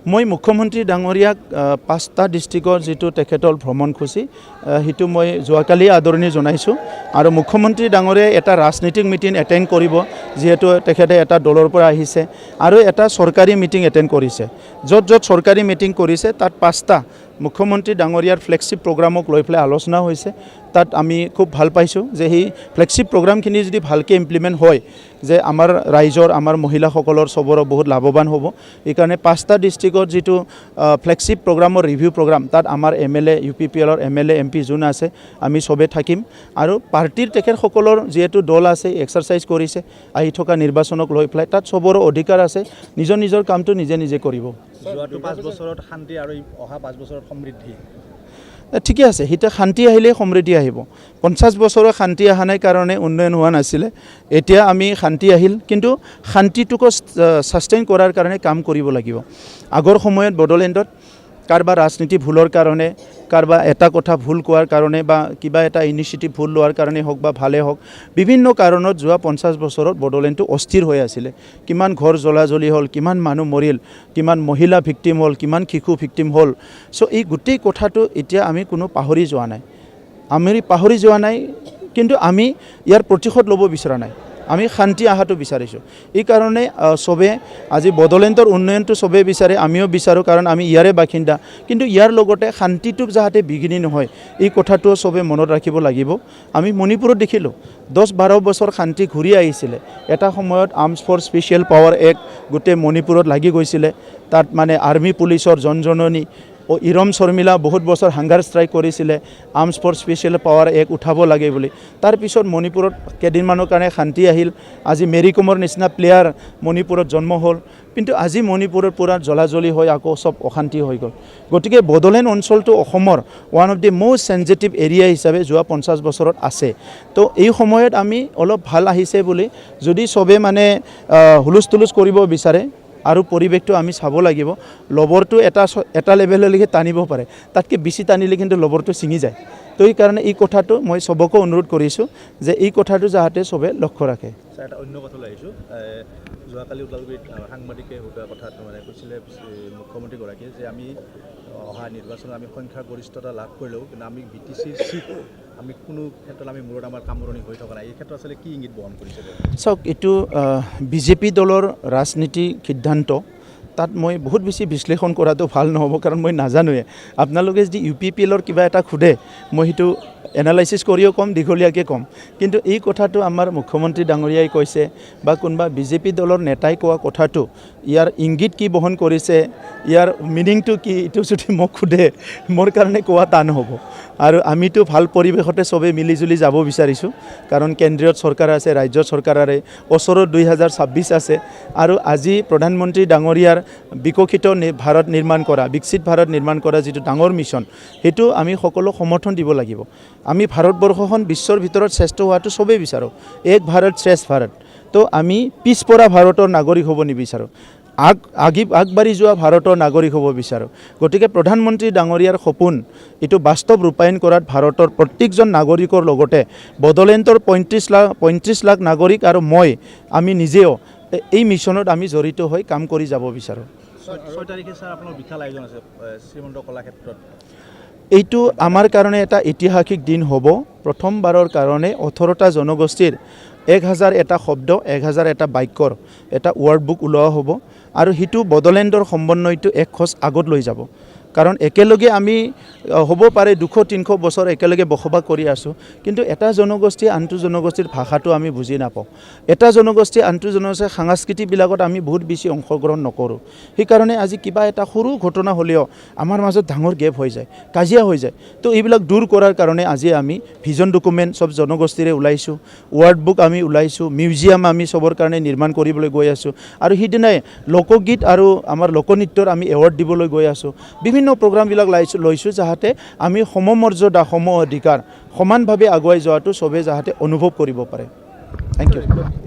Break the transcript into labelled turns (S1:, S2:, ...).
S1: মই মুখ্যমন্ত্ৰী ডাঙৰীয়াক 5টা ডিষ্ট্ৰিক্টৰ যেটো তেখেতৰ ভ্ৰমণসূচী হিটো মই যোৱাকালি আদৰণি জনাইছোঁ আৰু মুখ্যমন্ত্ৰী ডাঙৰীয়াই এটা ৰাজনৈতিক মিটিং এটেণ্ড কৰিব যেহেতু তেখেতে এটা দলৰ পৰা আহিছে আৰু এটা চৰকাৰী মিটিং এটেণ্ড কৰিছে য'ত চৰকাৰী মিটিং কৰিছে তাত 5টা মুখ্যমন্ত্ৰী ডাঙৰীয়াৰ ফ্লেগশ্বিপ প্ৰগ্ৰামক লৈ পেলাই আলোচনা হৈছে তাত আমি খুব ভাল পাইছোঁ যে এই ফ্লেগশ্বিপ প্ৰগ্ৰামখিনি যদি ভালকৈ ইমপ্লিমেণ্ট হয় যে আমাৰ ৰাইজৰ আমাৰ মহিলাসকলৰ চবৰে বহুত লাভৱান হ'ব এইকাৰণে 5টা ডিষ্ট্ৰিক্টৰ যেটো ফ্লেগশ্বিপ প্ৰগ্ৰামৰ ৰিভিউ প্ৰগ্ৰাম তাত আমাৰ MLA UPPLৰ MLA MP যোন আছে আমি সবে থাকিম আৰু পাৰ্টিৰ তেখেতসকলৰ যেটো দল আছে এক্সাৰসাইজ কৰিছে আহি থকা নিৰ্বাচনক লৈ পেলাই তাত সবৰে অধিকাৰ আছে নিজৰ কামটো নিজে কৰিব
S2: যোৱাটো 5 বছৰত শান্তি আৰু অহা 5 বছৰত সমৃদ্ধি
S1: ঠিকে আছে হিতে শান্তি আহিলে সমৃদ্ধি আহিব 50 বছৰৰ শান্তি অহা নাই কাৰণে উন্নয়ন হোৱা নাছিলে এতিয়া আমি শান্তি আহিল কিন্তু শান্তিটোক সাস্টেইন কৰাৰ কাৰণে কাম কৰিব লাগিব আগৰ সময়ত বডলেণ্ডত কাৰবা ৰাজনীতি ভুলৰ কাৰণে কাৰবা এটা কথা ভুল কোৱাৰ কাৰণে বা কিবা এটা ইনিচিয়েটিভ ভুল লোৱাৰ কাৰণে হোক বা ভালে হোক বিভিন্ন কাৰণত যোৱা 50 বছৰত বডলেণ্ডটো অস্থিৰ হৈ আছিল কিমান ঘৰ জ্বলাজলি হ'ল কিমান মানুহ মৰিল কিমান মহিলা ভিকটিম হ'ল কিমান শিশু ভিকটিম হ'ল সো এই গোটেই কথাটো এতিয়া আমি কোনো পাহৰি যোৱা নাই কিন্তু আমি ইয়াৰ প্ৰতিশোধ ল'ব বিচৰা নাই আমি শান্তি আহাটো বিচাৰিছোঁ এই কাৰণে সবে আজি বডলেণ্ডৰ উন্নয়নটো সবে বিচাৰে আমিও বিচাৰো কাৰণ আমি ইয়াৰে বাসিন্দা কিন্তু ইয়াৰ লগতে শান্তিটো যাতে বিঘিনি নহয় এই কথাটো সবে মনত ৰাখিব লাগিব আমি মণিপুৰত দেখিলোঁ 10-12 বছৰ শান্তি ঘূৰি আহিছিলে এটা সময়ত arms force special power act গোটেই মণিপুৰত লাগি গৈছিলে তাত মানে আৰ্মি পুলিচৰ জনজননী ও ইৰম শৰ্মিলা বহুত বছৰ হাংগাৰ ষ্ট্ৰাইক কৰিছিলে আৰ্মছ ফ'ৰ্চ স্পেচিয়েল পাৱাৰ এক উঠাব লাগে বুলি তাৰ পিছত মণিপুৰত কেদিনমানৰ কাৰণে শান্তি আহিল আজি মেৰী কমৰ নিচিনা প্লেয়াৰ মণিপুৰত জন্ম হ'ল কিন্তু আজি মণিপুৰৰ পুৰা জ্বলাজলি হৈ আকৌ সব অশান্তি হৈ গ'ল গতিকে বডলেণ্ড অঞ্চলটো অসমৰ one of the most sensitive area হিচাপে যোৱা 50 বছৰত আছে তো এই সময়ত আমি অলপ ভাল আহিছে বুলি যদি সবে মানে হুলুস্থুলুচ কৰিব বিচাৰে আৰু পৰিৱেশটো আমি চাব লাগিব লবৰটো এটা লেভেললৈকে টানিব পাৰে তাতকৈ বেছি টানিলে কিন্তু লবৰটো ছিঙি যায় তো এই কাৰণে এই কথাটো মই সবকে অনুৰোধ কৰিছোঁ যে এই কথাটো যাতে সবে লক্ষ্য ৰাখে
S2: এটা অন্য কথা লাগিছোঁ যোৱাকালি ওদালগুৰিত সাংবাদিকে সোধা কথাটো মানে কৈছিলে মুখ্যমন্ত্ৰীগৰাকীয়ে যে আমি অহা নিৰ্বাচনত আমি সংখ্যাগৰিষ্ঠতা লাভ কৰিলেও কিন্তু আমি BTCৰ চিট আমি কোনো ক্ষেত্ৰত আমি মূৰত আমাৰ কামৰণি হৈ থকা নাই এই ক্ষেত্ৰত আচলতে কি ইংগিত বহন কৰিছে
S1: চাওক এইটো বিজেপি দলৰ ৰাজনীতি সিদ্ধান্ত তাত মই বহুত বেছি বিশ্লেষণ কৰাটো ভাল নহ'ব কাৰণ মই নাজানোৱে আপোনালোকে যদি UPPLৰ কিবা এটা সোধে মই সেইটো এনালাইচিছ কৰিও কম দীঘলীয়াকৈ কম কিন্তু এই কথাটো আমাৰ মুখ্যমন্ত্ৰী ডাঙৰীয়াই কৈছে বা কোনোবা বিজেপি দলৰ নেতাই কোৱা কথাটো ইয়াৰ ইংগিত কি বহন কৰিছে ইয়াৰ মিনিংটো কি এইটো যদি মোক সোধে মোৰ কাৰণে কোৱা টান হ'ব আৰু আমিতো ভাল পৰিৱেশতে সবে মিলিজুলি যাব বিচাৰিছোঁ কাৰণ কেন্দ্ৰীয় চৰকাৰ আছে ৰাজ্য চৰকাৰে ওচৰত 2026 আছে আৰু আজি প্ৰধানমন্ত্ৰী ডাঙৰীয়াৰ বিকশিত ভাৰত নিৰ্মাণ কৰা যিটো ডাঙৰ মিছন সেইটো আমি সকলো সমৰ্থন দিব লাগিব আমি ভাৰতবৰ্ষখন বিশ্বৰ ভিতৰত শ্ৰেষ্ঠ হোৱাটো সবেই বিচাৰোঁ এক ভাৰত শ্ৰেষ্ঠ ভাৰত তো আমি পিছপৰা ভাৰতৰ নাগৰিক হ'ব নিবিচাৰোঁ আগবাঢ়ি যোৱা ভাৰতৰ নাগৰিক হ'ব বিচাৰোঁ গতিকে প্ৰধানমন্ত্ৰী ডাঙৰীয়াৰ সপোন এইটো বাস্তৱ ৰূপায়ণ কৰাত ভাৰতৰ প্ৰত্যেকজন নাগৰিকৰ লগতে বডলেণ্ডৰ 35 লাখ নাগৰিক আৰু আমি নিজেও এই মিছনত আমি জড়িত হৈ কাম কৰি যাব বিচাৰোঁ
S2: 6 তাৰিখে স্যাৰ আপোনাৰ বিশাল আয়োজন আছে শ্ৰীমন্ত কলাক্ষেত্ৰত
S1: এইটো আমাৰ কাৰণে এটা ঐতিহাসিক দিন হ'ব প্ৰথমবাৰৰ কাৰণে 18টা জনগোষ্ঠীৰ 1000 এটা শব্দ 1000 এটা বাক্যৰ এটা ৱৰ্ড বুক ওলোৱা হ'ব আৰু হিটো বডলেণ্ডৰ সমন্বয়টো এক খোজ আগত লৈ যাব কাৰণ একেলগে আমি হ'ব পাৰে 200-300 বছৰ একেলগে বসবাস কৰি আছোঁ কিন্তু এটা জনগোষ্ঠী আনটো জনগোষ্ঠীৰ ভাষাটো আমি বুজি নাপাওঁ এটা জনগোষ্ঠী আনটো জনগোষ্ঠীৰ সাংস্কৃতিকবিলাকত আমি বহুত বেছি অংশগ্ৰহণ নকৰোঁ সেইকাৰণে আজি কিবা এটা সৰু ঘটনা হ'লেও আমাৰ মাজত ডাঙৰ গেপ হৈ যায় কাজিয়া হৈ যায় তো এইবিলাক দূৰ কৰাৰ কাৰণে আজি আমি ভিজন ডকুমেণ্ট সব জনগোষ্ঠীৰে ওলাইছোঁ ৱৰ্ড বুক আমি ওলাইছোঁ মিউজিয়াম আমি সবৰ কাৰণে নিৰ্মাণ কৰিবলৈ গৈ আছোঁ আৰু সেইদিনাই লোকগীত আৰু আমাৰ লোকনৃত্যৰ আমি এৱাৰ্ড দিবলৈ গৈ আছোঁ বিভিন্ন প্ৰগ্ৰামবিলাক লৈছোঁ যাতে আমি সমমৰ্যাদা সম অধিকাৰ সমানভাৱে আগুৱাই যোৱাটো সবে যাতে অনুভৱ কৰিব পাৰে থ্যাংক ইউ